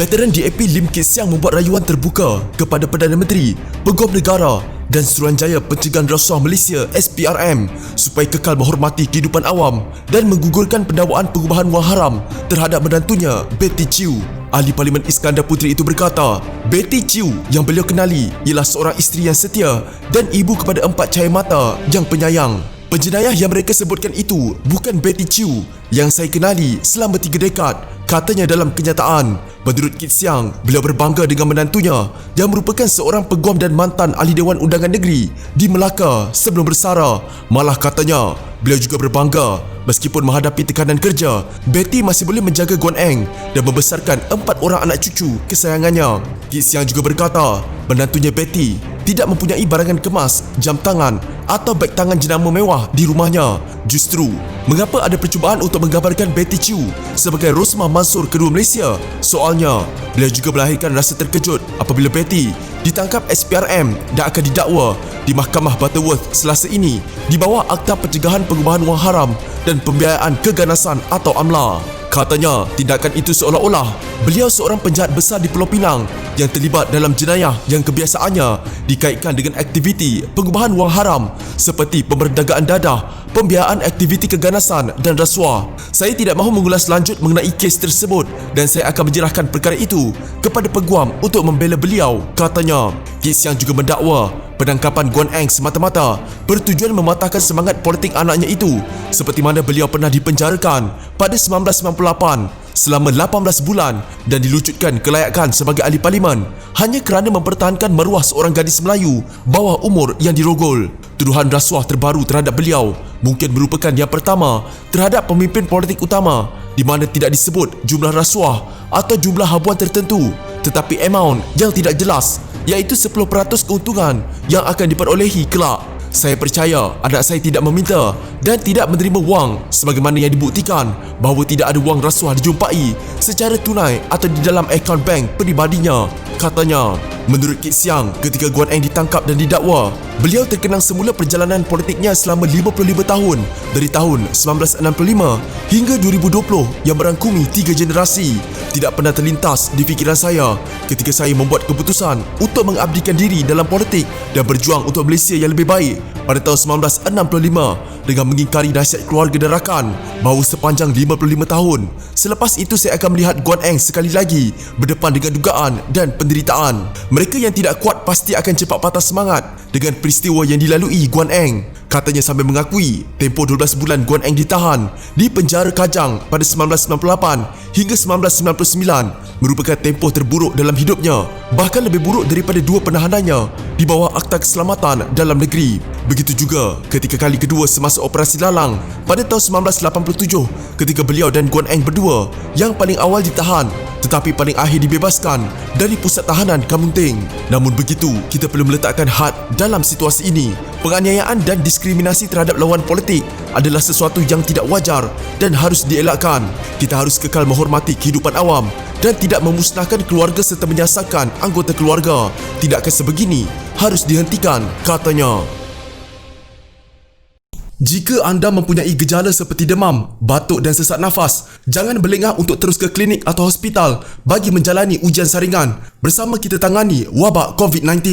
Veteran DAP Lim Kit Siang membuat rayuan terbuka kepada Perdana Menteri, Peguam Negara dan Suruhanjaya Pencegahan Rasuah Malaysia SPRM supaya kekal menghormati kehidupan awam dan menggugurkan pendakwaan pengubahan wang haram terhadap menantunya Betty Chew. Ahli Parlimen Iskandar Puteri itu berkata, Betty Chew yang beliau kenali ialah seorang isteri yang setia dan ibu kepada 4 cahaya mata yang penyayang. Penjenayah yang mereka sebutkan itu bukan Betty Chew yang saya kenali selama 3 dekad, katanya dalam kenyataan. Menurut Kit Siang, beliau berbangga dengan menantunya yang merupakan seorang peguam dan mantan ahli Dewan Undangan Negeri di Melaka sebelum bersara. Malah katanya, beliau juga berbangga meskipun menghadapi tekanan kerja, Betty masih boleh menjaga Guan Eng dan membesarkan 4 orang anak cucu kesayangannya. Kit Siang juga berkata, menantunya Betty tidak mempunyai barangan kemas, jam tangan atau beg tangan jenama mewah di rumahnya. Justru, mengapa ada percubaan untuk menggambarkan Betty Chew sebagai Rosmah Mansor kedua Malaysia? Soalnya, beliau juga melahirkan rasa terkejut apabila Betty ditangkap SPRM dan akan didakwa di Mahkamah Butterworth Selasa ini di bawah Akta Pencegahan Pengubahan Wang Haram dan Pembiayaan Keganasan atau AMLA. Katanya, tindakan itu seolah-olah beliau seorang penjahat besar di Pulau Pinang yang terlibat dalam jenayah yang kebiasaannya dikaitkan dengan aktiviti pengubahan wang haram seperti pemberdagaan dadah, pembiayaan aktiviti keganasan dan rasuah. Saya tidak mahu mengulas lanjut mengenai kes tersebut dan saya akan menyerahkan perkara itu kepada peguam untuk membela beliau, katanya. Kit Siang juga mendakwa penangkapan Guan Eng semata-mata bertujuan mematahkan semangat politik anaknya itu, seperti mana beliau pernah dipenjarakan pada 1998 selama 18 bulan dan dilucutkan kelayakan sebagai ahli parlimen hanya kerana mempertahankan maruah seorang gadis Melayu bawah umur yang dirogol. Tuduhan rasuah terbaru terhadap beliau mungkin merupakan yang pertama terhadap pemimpin politik utama di mana tidak disebut jumlah rasuah atau jumlah habuan tertentu, tetapi amount yang tidak jelas, iaitu 10% keuntungan yang akan diperolehi kelak. Saya percaya anak saya tidak meminta dan tidak menerima wang sebagaimana yang dibuktikan bahawa tidak ada wang rasuah dijumpai secara tunai atau di dalam akaun bank peribadinya, katanya. Menurut Kit Siang, ketika Guan Eng ditangkap dan didakwa, beliau terkenang semula perjalanan politiknya selama 55 tahun dari tahun 1965 hingga 2020 yang merangkumi 3 generasi. Tidak pernah terlintas di fikiran saya ketika saya membuat keputusan untuk mengabdikan diri dalam politik dan berjuang untuk Malaysia yang lebih baik pada tahun 1965 dengan mengingkari nasihat keluarga dan rakan bahawa sepanjang 55 tahun selepas itu saya akan melihat Guan Eng sekali lagi berdepan dengan dugaan dan penderitaan. Mereka yang tidak kuat pasti akan cepat patah semangat dengan peristiwa yang dilalui Guan Eng, katanya sambil mengakui tempoh 12 bulan Guan Eng ditahan di penjara Kajang pada 1998 hingga 1999 merupakan tempoh terburuk dalam hidupnya, bahkan lebih buruk daripada 2 penahanannya di bawah Akta Keselamatan Dalam Negeri. Begitu juga ketika kali kedua semasa Operasi Lalang pada tahun 1987 ketika beliau dan Guan Eng berdua yang paling awal ditahan tetapi paling akhir dibebaskan dari pusat tahanan Kamunting. Namun begitu, kita perlu meletakkan had dalam situasi ini. Penganiayaan dan diskriminasi terhadap lawan politik adalah sesuatu yang tidak wajar dan harus dielakkan. Kita harus kekal menghormati kehidupan awam dan tidak memusnahkan keluarga serta menyasarkan anggota keluarga. Tindakan sebegini harus dihentikan, katanya. Jika anda mempunyai gejala seperti demam, batuk dan sesak nafas, jangan berlengah untuk terus ke klinik atau hospital bagi menjalani ujian saringan. Bersama kita tangani wabak COVID-19.